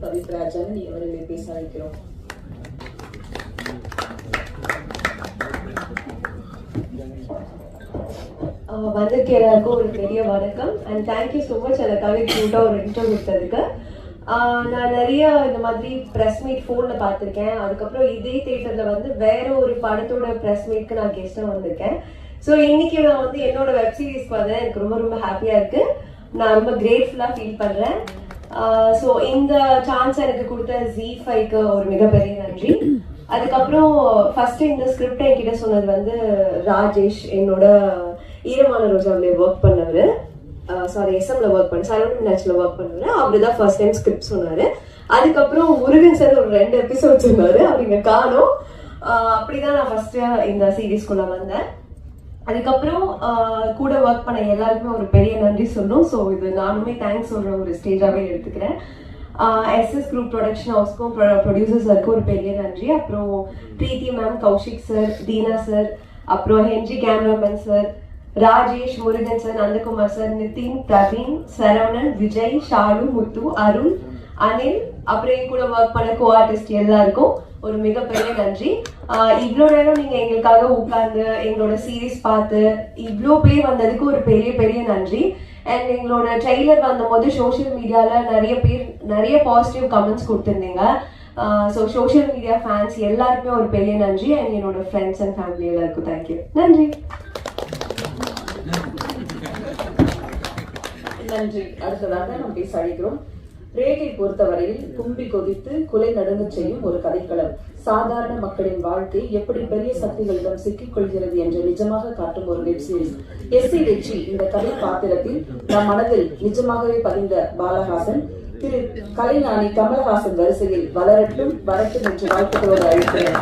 பவித்ரா ஜனனி அவர்களை பேச அழைக்கிறோம். வந்திருக்க எல்லாருக்கும் ஒரு பெரிய வணக்கம் அண்ட் தேங்க்யூ ஸோ மச் எனக்காக க்யூட்டாக ஒரு இன்டர்வியூ கொடுத்ததுக்கு. நான் நிறைய இந்த மாதிரி ப்ரெஸ் மீட் ஃபோனில் பார்த்துருக்கேன். அதுக்கப்புறம் இதே தேட்டரில் வந்து வேற ஒரு படத்தோட ப்ரெஸ் மீட்க்கு நான் கெஸ்ட்டாக வந்திருக்கேன். ஸோ இன்னைக்கு நான் வந்து என்னோட வெப் சீரிஸ் பார்த்தேன். எனக்கு ரொம்ப ரொம்ப ஹாப்பியாக இருக்கு. நான் ரொம்ப கிரேட்ஃபுல்லாக ஃபீல் பண்ணுறேன். ஸோ இந்த சான்ஸ் எனக்கு கொடுத்த ZEE5க்கு ஒரு மிகப்பெரிய நன்றி. அதுக்கப்புறம் ஃபர்ஸ்ட் இந்த ஸ்கிரிப்டை என்கிட்ட சொன்னது வந்து ராஜேஷ், என்னோட ஈரமான ரோஜாவில் ஒர்க் பண்ணவர். எஸ்எம்ல ஒர்க் பண்ண சரவணன் நேச்சுல ஒர்க் பண்ணுவாரு. அவரு தான் ஃபர்ஸ்ட் டைம் ஸ்கிரிப்ட் சொன்னாரு. அதுக்கப்புறம் முருகன் சார் ஒரு 2 எபிசோட் சொன்னாரு. அவங்க காணோம். அப்படிதான் நான் ஃபர்ஸ்ட் இந்த சீரீஸ்குள்ள வந்தேன். அதுக்கப்புறம் கூட ஒர்க் பண்ண எல்லாருக்குமே ஒரு பெரிய நன்றி சொல்லணும். ஸோ இது நானுமே தேங்க்ஸ் சொல்ற ஒரு ஸ்டேஜாவே எடுத்துக்கிறேன். SS குரூப் ப்ரொடக்ஷன் ஹவுஸ்க்கும் ப்ரொடியூசர்ஸருக்கு ஒரு பெரிய நன்றி. அப்புறம் Preethi ma'am, Kaushik sir, Deena sir, அப்புறம் Henry cameraman sir, Rajesh, Murugan sir, Nandakumar sir, Nithin, Praveen, Saravanan, Vijay, Shalu, Muthu, Arun, Anil, அப்புறம் என் கூட ஒர்க் பண்ண கோ ஆர்டிஸ்ட் எல்லாருக்கும் ஒரு மிகப்பெரிய நன்றி. இவ்வளோ நேரம் நீங்க எங்களுக்காக உட்கார்ந்து எங்களோட சீரீஸ் பார்த்து இவ்வளோ பேர் வந்ததுக்கு ஒரு பெரிய பெரிய நன்றி. அண்ட் எங்களோட ட்ரெய்லர் வந்தபோது சோஷியல் மீடியால நிறைய பாசிட்டிவ் கமெண்ட்ஸ் கொடுத்துருந்தீங்க. ஸோ சோஷியல் மீடியா ஃபேன்ஸ் எல்லாருக்குமே ஒரு பெரிய நன்றி. அண்ட் என்னோட ஃப்ரெண்ட்ஸ் அண்ட் ஃபேமிலி எல்லாருக்கும் தேங்க்யூ. நன்றி. நன்றி. அடுத்ததாக நாம் பேச அழைக்கிறோம். ரேகை பொறுத்தவரையில் கும்பி கொதித்து குலை நடுங்க செய்யும் ஒரு கதைக்களம். சாதாரண மக்களின் வாழ்க்கை எப்படி பெரிய சக்திகளிடம் சிக்கிக் கொள்கிறது என்று நிஜமாக காட்டும் ஒரு வெப் சீரிஸ். SC வெற்றி இந்த கதை பாத்திரத்தில் நம் மனதில் நிஜமாகவே பதிந்த பாலஹாசன் திரு கலைஞானி கமலஹாசன் வரிசையில் வளரட்டும் வரட்டும் என்று வாழ்த்துக்களோடு அழைக்கிறேன்.